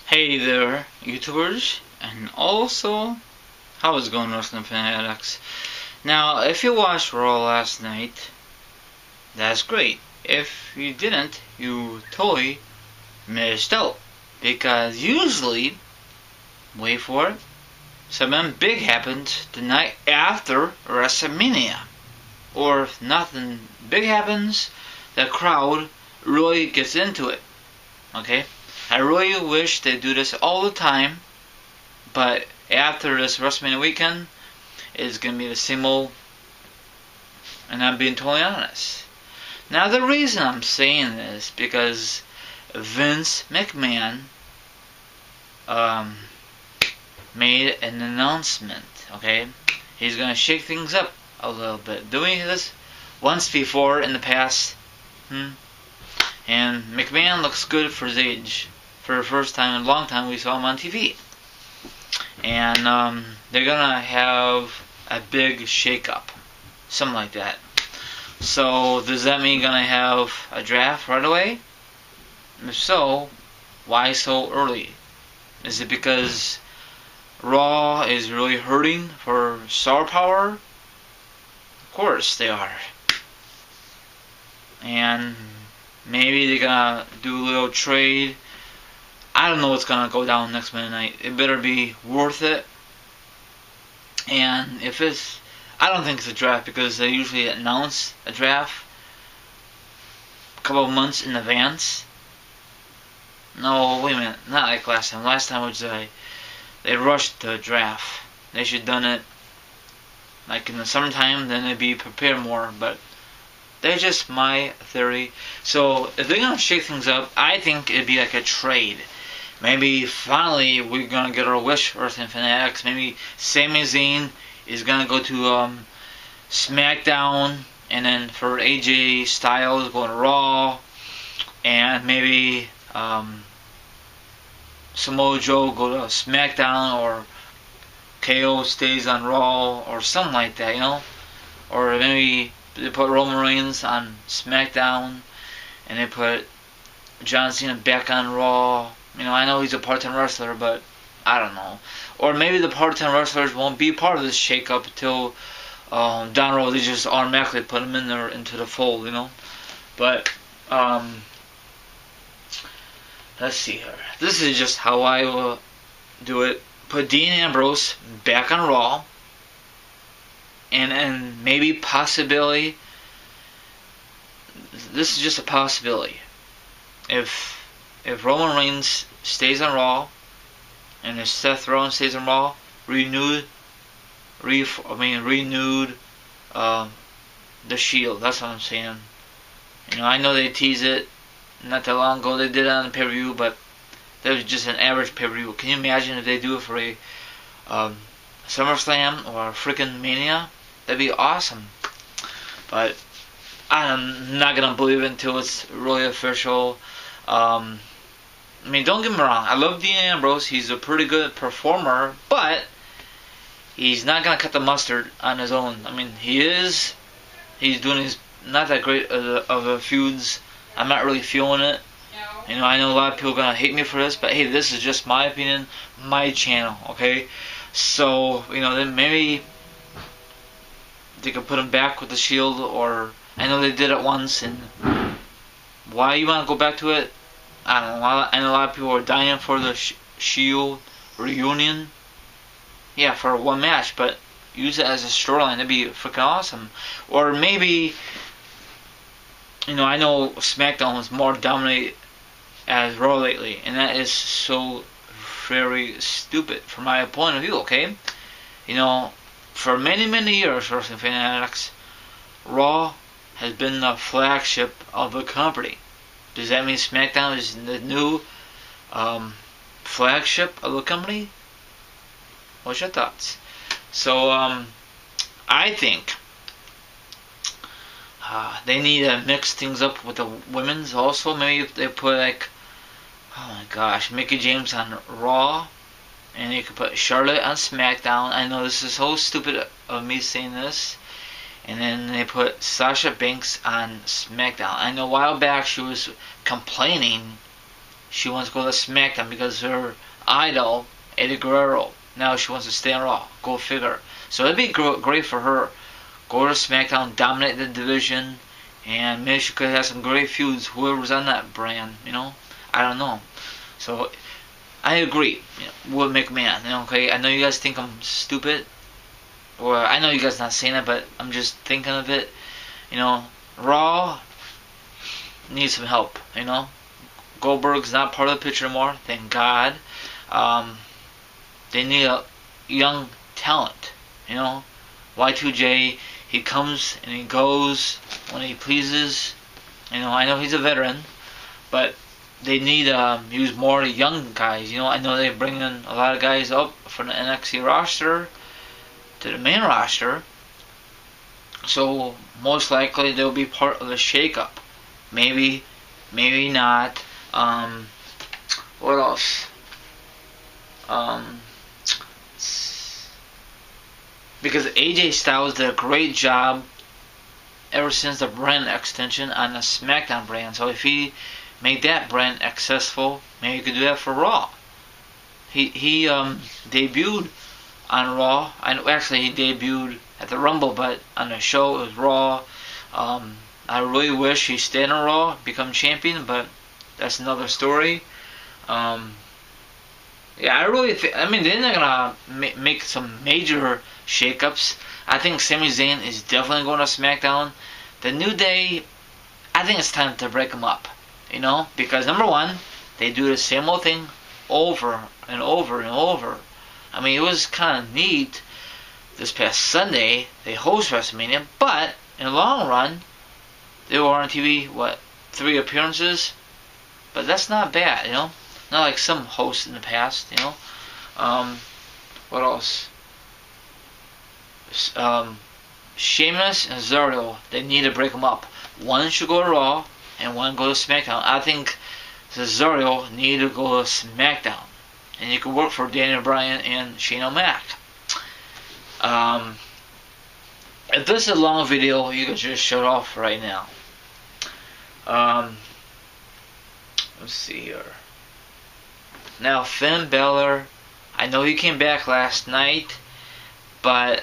Hey there, YouTubers, and also, how is it going, Wrestling Fanatics? Now, if you watched Raw last night, that's great. If you didn't, you totally missed out. Because usually, wait for it, something big happens the night after WrestleMania. Or if nothing big happens, the crowd really gets into it. Okay? I really wish they do this all the time, but after this WrestleMania weekend, it's going to be the same old, and I'm being totally honest. Now the reason I'm saying this, because Vince McMahon made an announcement, okay? He's going to shake things up a little bit. Doing this once before in the past, and McMahon looks good for his age. For the first time in a long time, we saw him on TV. And they're gonna have a big shake-up, something like that. So does that mean gonna have a draft right away? If so, why so early? Is it because Raw is really hurting for star power? Of course they are. And maybe they're gonna do a little trade. I don't know what's gonna go down next Monday night. It better be worth it. And if it's, I don't think it's a draft, because they usually announce a draft a couple of months in advance. No, wait a minute, not like last time. Last time was they rushed the draft. They should have done it like in the summertime, then they'd be prepared more. But that's just my theory. So if they're gonna shake things up, I think it'd be like a trade. Maybe finally we're gonna get our wish, Wrestling Fanatics. Maybe Sami Zayn is gonna go to SmackDown, and then for AJ Styles go to Raw, and maybe Samoa Joe go to SmackDown, or KO stays on Raw, or something like that, you know? Or maybe they put Roman Reigns on SmackDown, and they put John Cena back on Raw. You know, I know he's a part-time wrestler, but I don't know. Or maybe the part-time wrestlers won't be part of this shake-up until down the road they just automatically put them in there into the fold, you know. But let's see here. This is just how I will do it. Put Dean Ambrose back on Raw, and maybe possibility. This is just a possibility. If Roman Reigns stays on Raw, and if Seth Rollins stays on Raw, renewed the Shield. That's what I'm saying. You know, I know they teased it not that long ago. They did it on the pay-per-view, but that was just an average pay-per-view. Can you imagine if they do it for a SummerSlam or a freaking Mania? That'd be awesome. But I'm not gonna believe it until it's really official. I mean, don't get me wrong, I love Dean Ambrose. He's a pretty good performer, but he's not gonna cut the mustard on his own. I mean, he's doing his not that great of a feuds. I'm not really feeling it. You know, I know a lot of people are gonna hate me for this, but hey, this is just my opinion, my channel, okay? So, you know, then maybe they could put him back with the Shield, or I know they did it once, and why you want to go back to it? I don't know. I know a lot of people are dying for the Shield reunion. Yeah, for one match, but use it as a storyline. That'd be freaking awesome. Or maybe, you know, I know SmackDown is more dominant as Raw lately, and that is so very stupid from my point of view, okay? You know, for many, many years, Wrestling Fanatics, Raw has been the flagship of the company. Does that mean SmackDown is the new flagship of the company? What's your thoughts? So, I think they need to mix things up with the women's also. Maybe if they put like, oh my gosh, Mickie James on Raw, and you could put Charlotte on SmackDown. I know this is so stupid of me saying this. And then they put Sasha Banks on SmackDown. I know a while back she was complaining she wants to go to SmackDown because her idol, Eddie Guerrero, now she wants to stay on Raw. Go figure. So it'd be great for her. Go to SmackDown, dominate the division, and maybe she could have some great feuds. Whoever's on that brand, I don't know. So I agree with McMahon. Okay, I know you guys think I'm stupid, or I know you guys not saying it, but I'm just thinking of it. Raw needs some help. Goldberg's not part of the picture anymore. Thank God. They need a young talent. Y2J, he comes and he goes when he pleases. I know he's a veteran, but they need to use more young guys. I know they bring in a lot of guys up from the NXT roster to the main roster. So most likely they'll be part of the shake-up. Maybe not. What else? Because AJ Styles did a great job ever since the brand extension on the SmackDown brand. So if he made that brand successful, maybe he could do that for Raw. He debuted on Raw. Actually, he debuted at the Rumble, but on the show it was Raw. I really wish he stayed on Raw, become champion, but that's another story. I really think, they're not gonna make some major shakeups. I think Sami Zayn is definitely going to SmackDown. The New Day, I think it's time to break them up. Because number one, they do the same old thing over and over and over. It was kind of neat this past Sunday. They host WrestleMania, but in the long run, they were on TV, 3 appearances? But that's not bad, Not like some hosts in the past, What else? Sheamus and Cesaro, they need to break them up. One should go to Raw, and one go to SmackDown. I think Cesaro need to go to SmackDown. And you could work for Daniel Bryan and Shane O'Mac. If this is a long video, you can just shut off right now. Let's see here. Now, Finn Balor, I know he came back last night, but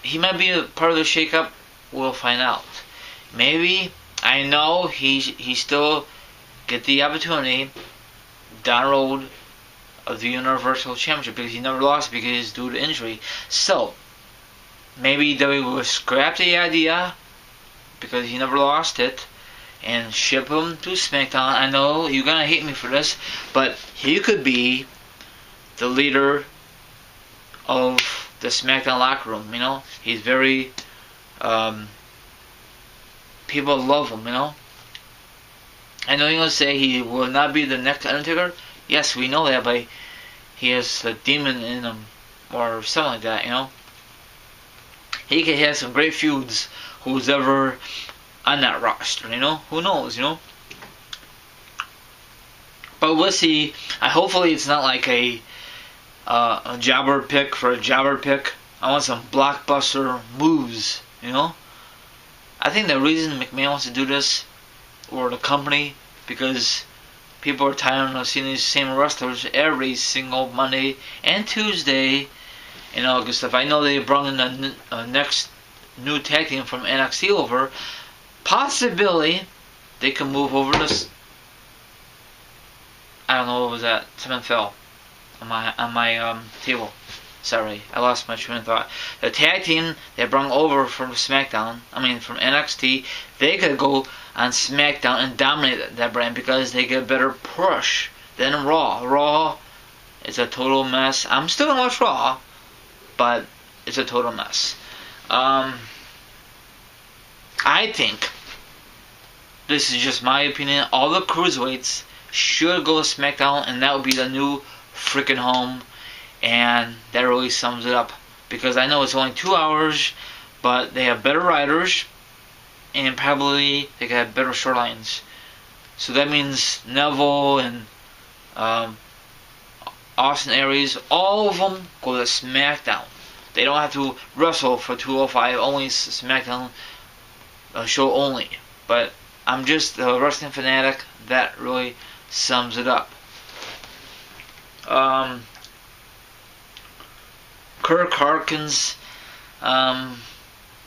he might be a part of the shakeup. We'll find out. Maybe, I know he still get the opportunity down the road of the Universal Championship because he never lost because due to injury. So, maybe WWE will scrap the idea because he never lost it and ship him to SmackDown. I know you're gonna hate me for this, but he could be the leader of the SmackDown locker room. He's very people love him. I know you're gonna say he will not be the next Undertaker. Yes, we know that, but he has a demon in him or something like that. He could have some great feuds. Who's ever on that roster, Who knows, But we'll see. Hopefully it's not like a jobber pick for a jobber pick. I want some blockbuster moves, I think the reason McMahon wants to do this, or the company, because people are tired of seeing these same wrestlers every single Monday and Tuesday in August. If I know they brought in the next new tag team from NXT over, possibly they can move over this. I don't know what was that. Something fell on my table. Sorry, I lost my train of thought. The tag team they brought over from SmackDown, from NXT, they could go on SmackDown and dominate that brand because they get a better push than Raw. Raw is a total mess. I'm still gonna watch Raw, but it's a total mess. I think, this is just my opinion, all the cruiserweights should go to SmackDown, and that would be the new freaking home. And that really sums it up, because I know it's only 2 hours, but they have better writers, and probably they have better storylines. So that means Neville and Austin Aries, all of them go to SmackDown. They don't have to wrestle for 205, only SmackDown show only. But I'm just a wrestling fanatic. That really sums it up. Kirk Harkins,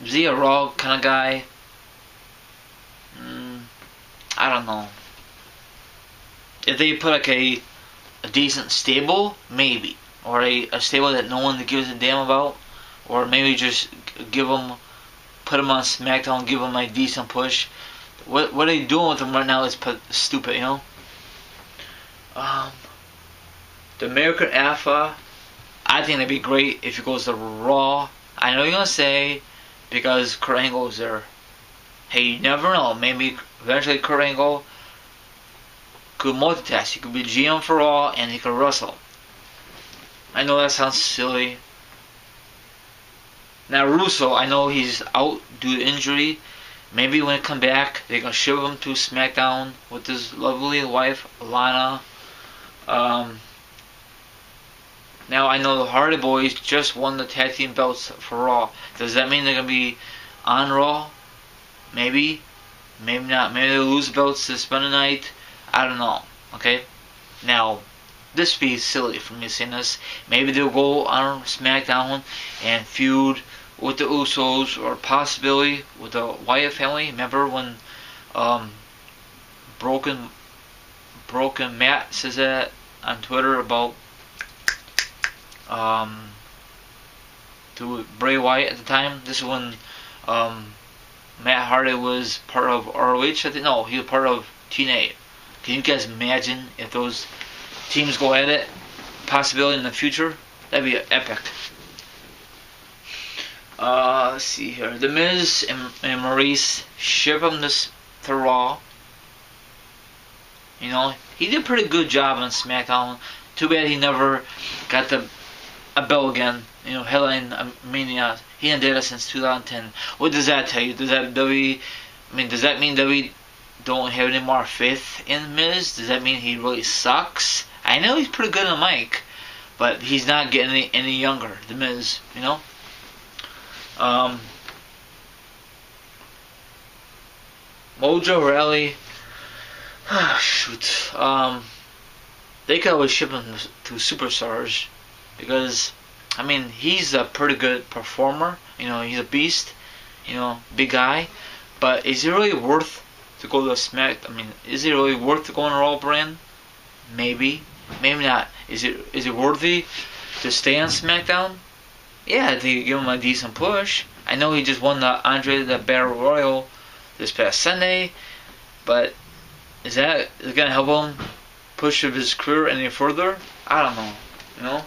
is he a Raw kind of guy? I don't know. If they put like a decent stable, maybe, or a stable that no one gives a damn about, or maybe just put him on SmackDown, give him a decent push. What are they doing with him right now is stupid, you know. The American Alpha, I think that'd be great if it goes to Raw. I know you're gonna say because Kurt Angle's there. Hey, you never know. Maybe eventually Kurt Angle could multitask. He could be GM for Raw and he could wrestle. I know that sounds silly. Now Russo, I know he's out due to injury. Maybe when he come back, they can ship him to SmackDown with his lovely wife Lana. Now I know the Hardy Boys just won the tag team belts for Raw. Does that mean they're gonna be on Raw? Maybe, maybe not. Maybe they'll lose the belts this Monday night. I don't know. Okay. Now, this would be silly for me saying this. Maybe they'll go on SmackDown and feud with the Usos, or possibly with the Wyatt family. Remember when Broken Matt says that on Twitter about to Bray Wyatt at the time? This is when Matt Hardy was part of ROH. I think no, he was part of TNA. Can you guys imagine if those teams go at it? Possibility in the future? That'd be epic. Let's see here. The Miz and Maurice ship him to Raw. You know, he did a pretty good job on SmackDown. Too bad he never got a belt again. You know, Helen Mania. He didn't do that since 2010. What does that tell you? Does that mean WWE don't have any more faith in Miz? Does that mean he really sucks? I know he's pretty good on the mic, but he's not getting any younger. The Miz, you know. Mojo Rawley. Shoot. They could always ship him to Superstars because, I mean, he's a pretty good performer. You know, he's a beast. You know, big guy. But is he really worth to go to Smack? I mean, is he really worth to go on a Raw brand? Maybe, maybe not. Is it worthy to stay on SmackDown? Yeah, they give him a decent push. I know he just won the Andre the Battle Royal this past Sunday, but is it gonna help him push his career any further? I don't know. You know.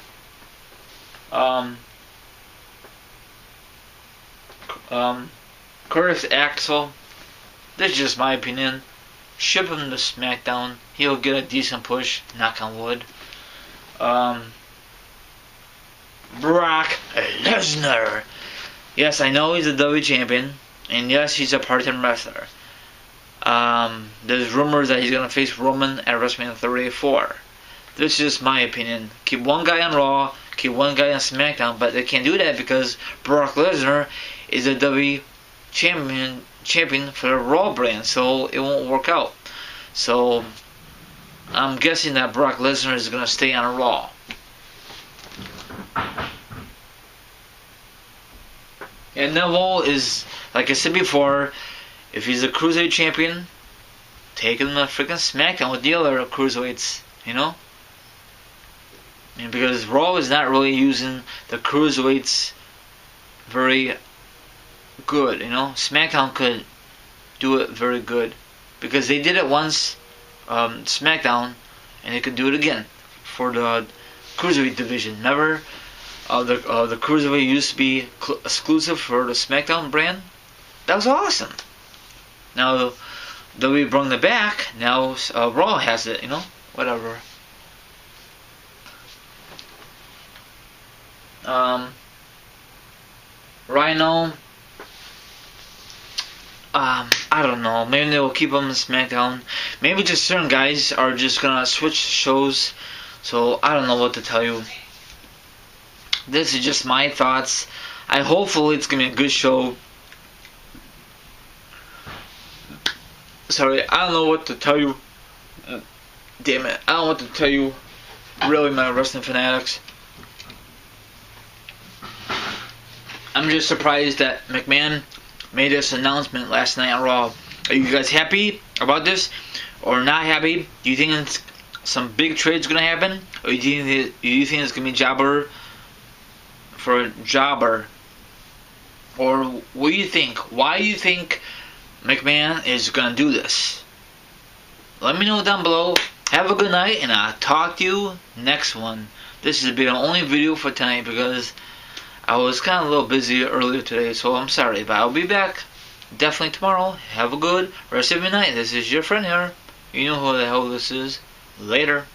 Curtis Axel. This is just my opinion. Ship him to SmackDown. He'll get a decent push. Knock on wood. Brock Lesnar. Yes, I know he's a WWE champion, and yes, he's a part-time wrestler. There's rumors that he's gonna face Roman at WrestleMania 34. This is just my opinion. Keep one guy on Raw, keep one guy on SmackDown, but they can't do that because Brock Lesnar is a WWE champion for the Raw brand, so it won't work out. So I'm guessing that Brock Lesnar is gonna stay on Raw. And Neville is, like I said before, if he's a Cruiserweight champion, take him to freaking SmackDown with the other Cruiserweights, you know? And because Raw is not really using the Cruiserweights very good, you know? SmackDown could do it very good. Because they did it once, SmackDown, and they could do it again for the Cruiserweight division. Remember? The Cruiserweight used to be exclusive for the SmackDown brand. That was awesome. Now we brought it back. Now Raw has it. You know, whatever. Rhino. I don't know. Maybe they will keep him on SmackDown. Maybe just certain guys are just gonna switch shows. So I don't know what to tell you. This is just my thoughts. Hopefully it's gonna be a good show. Sorry, I don't know what to tell you. damn it, I don't want to tell you, really, my wrestling fanatics. I'm just surprised that McMahon made this announcement last night on Raw. Are you guys happy about this or not happy? Do you think it's some big trade's gonna happen, or do you think it's gonna be jobber for a jobber? Or what do you think? Why do you think McMahon is gonna do this? Let me know down below. Have a good night, and I'll talk to you next one. This has been the only video for tonight because I was kind of a little busy earlier today, so I'm sorry, but I'll be back definitely tomorrow. Have a good rest of your night. This is your friend here. You know who the hell this is. Later.